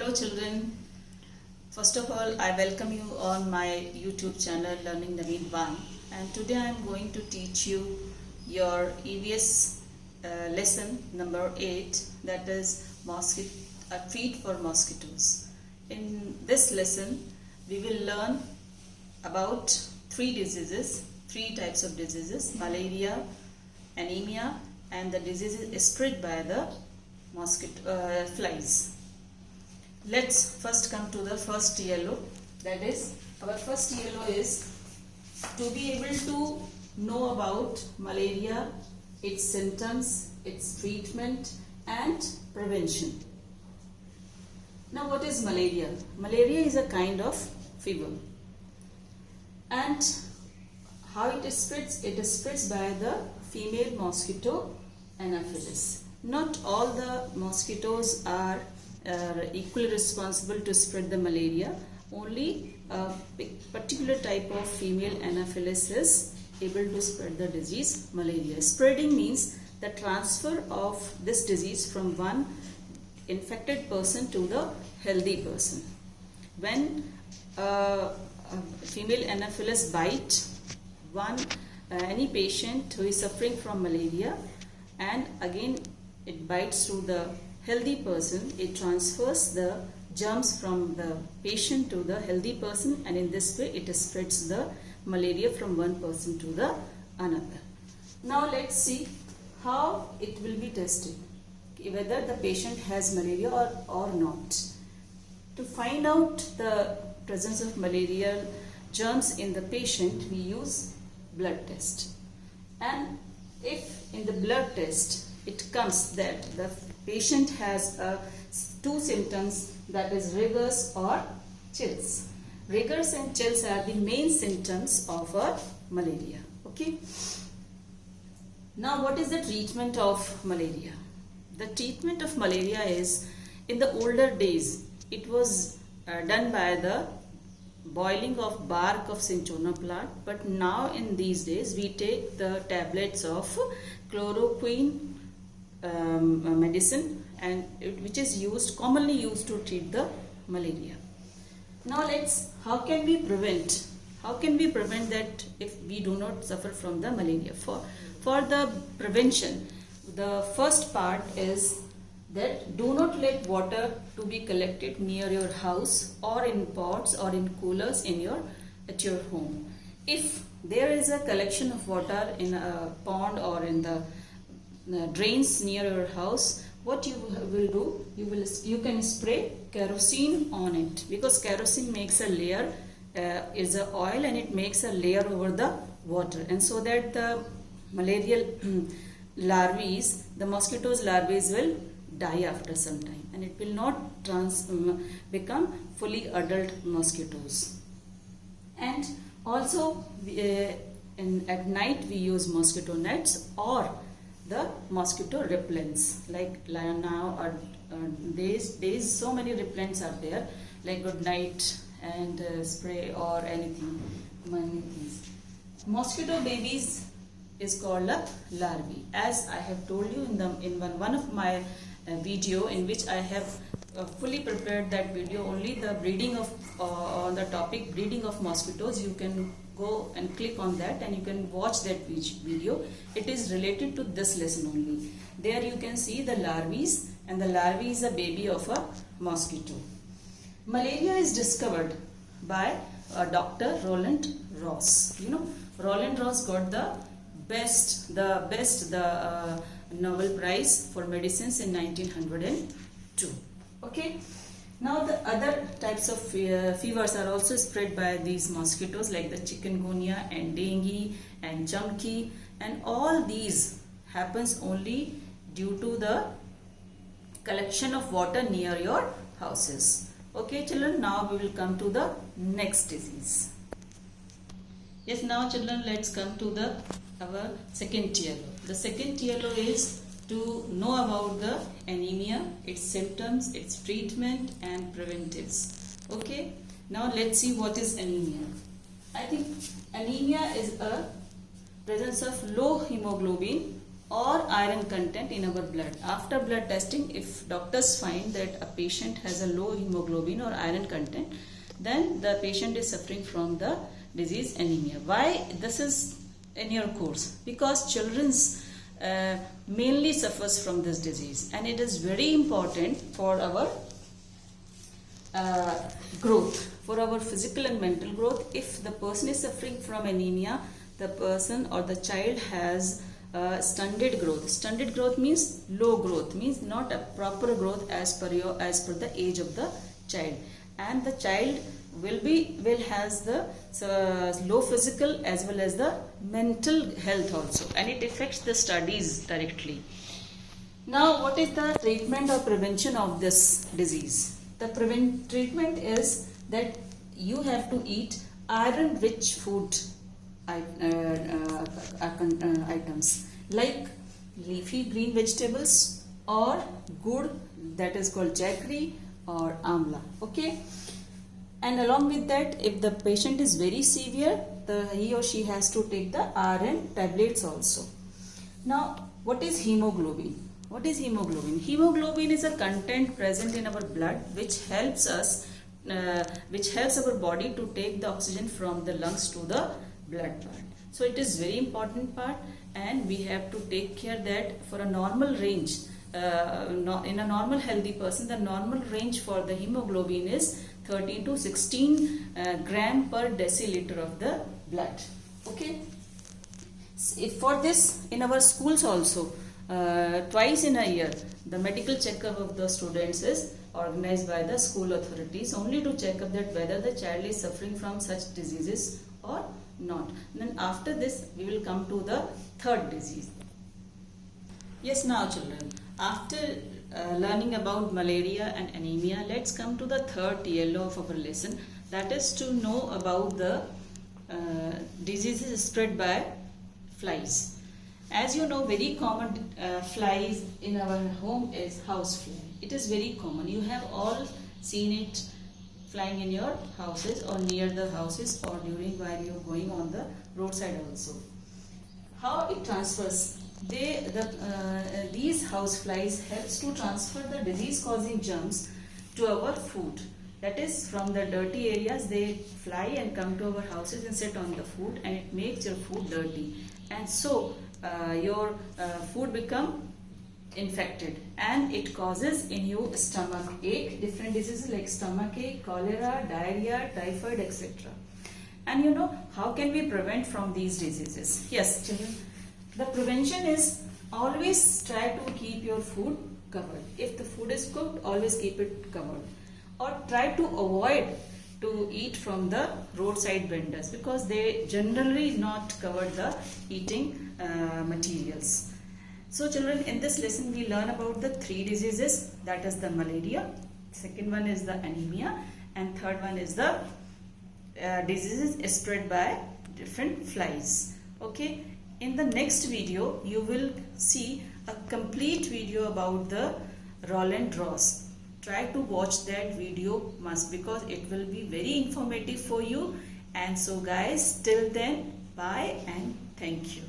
Hello children. First of all, I welcome you on my YouTube channel Learning Naveen 1, and today I am going to teach you your EVS lesson number 8, that is feed for mosquitoes. In this lesson we will learn about three types of diseases: malaria, anemia, and the diseases spread by the mosquito flies. Let's first come to the first yellow. That is, our first yellow is to be able to know about malaria, its symptoms, its treatment and prevention. Now, what is malaria? Malaria is a kind of fever, and how it spreads? It spreads by the female mosquito Anopheles. Not all the mosquitoes are equally responsible to spread the malaria. Only a particular type of female Anopheles is able to spread the disease malaria. Spreading means the transfer of this disease from one infected person to the healthy person. When a female Anopheles bite any patient who is suffering from malaria, and again it bites through the healthy person, it transfers the germs from the patient to the healthy person, and in this way it spreads the malaria from one person to the another. Now let's see how it will be tested, whether the patient has malaria or not. To find out the presence of malarial germs in the patient, we use blood test. And if in the blood test it comes that the patient has two symptoms, that is rigors or chills. Rigors and chills are the main symptoms of malaria. Okay. Now, what is the treatment of malaria? The treatment of malaria is, in the older days, it was done by the boiling of bark of cinchona plant, but now in these days we take the tablets of chloroquine medicine, and which is commonly used to treat the malaria. Now how can we prevent that if we do not suffer from the malaria? For the prevention, the first part is that do not let water to be collected near your house or in pots or in coolers at your home. If there is a collection of water in a pond or in the drains near your house, what you will do, you can spray kerosene on it, because kerosene makes a layer, is an oil, and it makes a layer over the water, and so that the malarial larvae, the mosquitoes larvae, will die after some time, and it will not become fully adult mosquitoes. And also at night we use mosquito nets or the mosquito repellents. Like now or days so many repellents are there, like good night and spray or anything, many things. Mosquito babies is called a larvae. As I have told you in one of my video, in which I have fully prepared that video, only the breeding of on the topic breeding of mosquitoes. You can go and click on that and you can watch that video. It is related to this lesson only. There you can see the larvae, and the larvae is a baby of a mosquito. Malaria is discovered by Dr. Roland Ross. Roland Ross got the Nobel Prize for Medicines in 1902. Okay. Now the other types of fevers are also spread by these mosquitoes, like the chikungunya and dengue and chamki, and all these happens only due to the collection of water near your houses. Okay children, now we will come to the next disease. Yes, now children, let's come to our second yellow. The second yellow is to know about the anemia, its symptoms, its treatment and preventives. Okay, now let's see what is anemia. I think anemia is a presence of low hemoglobin or iron content in our blood. After blood testing, if doctors find that a patient has a low hemoglobin or iron content, then the patient is suffering from the disease anemia. Why this is in your course? Because children's mainly suffers from this disease, and it is very important for our growth, for our physical and mental growth. If the person is suffering from anemia, the person or the child has stunted growth. Stunted growth means low growth, means not a proper growth as per the age of the child, and the child will has the low physical as well as the mental health also, and it affects the studies directly. Now, what is the treatment or prevention of this disease? The treatment is that you have to eat iron rich food items like leafy green vegetables or gur, that is called jaggery or amla. Okay, and along with that, if the patient is very severe, he or she has to take the iron tablets also. Now, what is hemoglobin? What is hemoglobin? Hemoglobin is a content present in our blood which helps us, which helps our body to take the oxygen from the lungs to the blood part. So it is very important part, and we have to take care that for a normal range, in a normal healthy person, the normal range for the hemoglobin is 13 to 16 gram per deciliter of the blood. Okay. If for this, in our schools also, twice in a year, the medical checkup of the students is organized by the school authorities, only to check up that whether the child is suffering from such diseases or not. Then after this, we will come to the third disease. Yes, now children, after learning about malaria and anemia, let's come to the third TLO of our lesson, that is to know about the diseases spread by flies. As you know, very common flies in our home is house fly. It is very common. You have all seen it flying in your houses or near the houses or during while you are going on the roadside also. How it transfers? These house flies helps to transfer the disease causing germs to our food. That is, from the dirty areas they fly and come to our houses and sit on the food, and it makes your food dirty, and so your food become infected, and it causes in you stomach ache, different diseases like stomach ache, cholera, diarrhea, typhoid, etc. And you know, how can we prevent from these diseases? Yes, children, the prevention is always try to keep your food covered. If the food is cooked, always keep it covered, or try to avoid to eat from the roadside vendors, because they generally not cover the eating materials. So children, in this lesson we learn about the three diseases, that is the malaria, second one is the anemia, and third one is the diseases spread by different flies. Okay, in the next video you will see a complete video about the Roland Ross. Try to watch that video must, because it will be very informative for you. And so guys, till then, bye and thank you.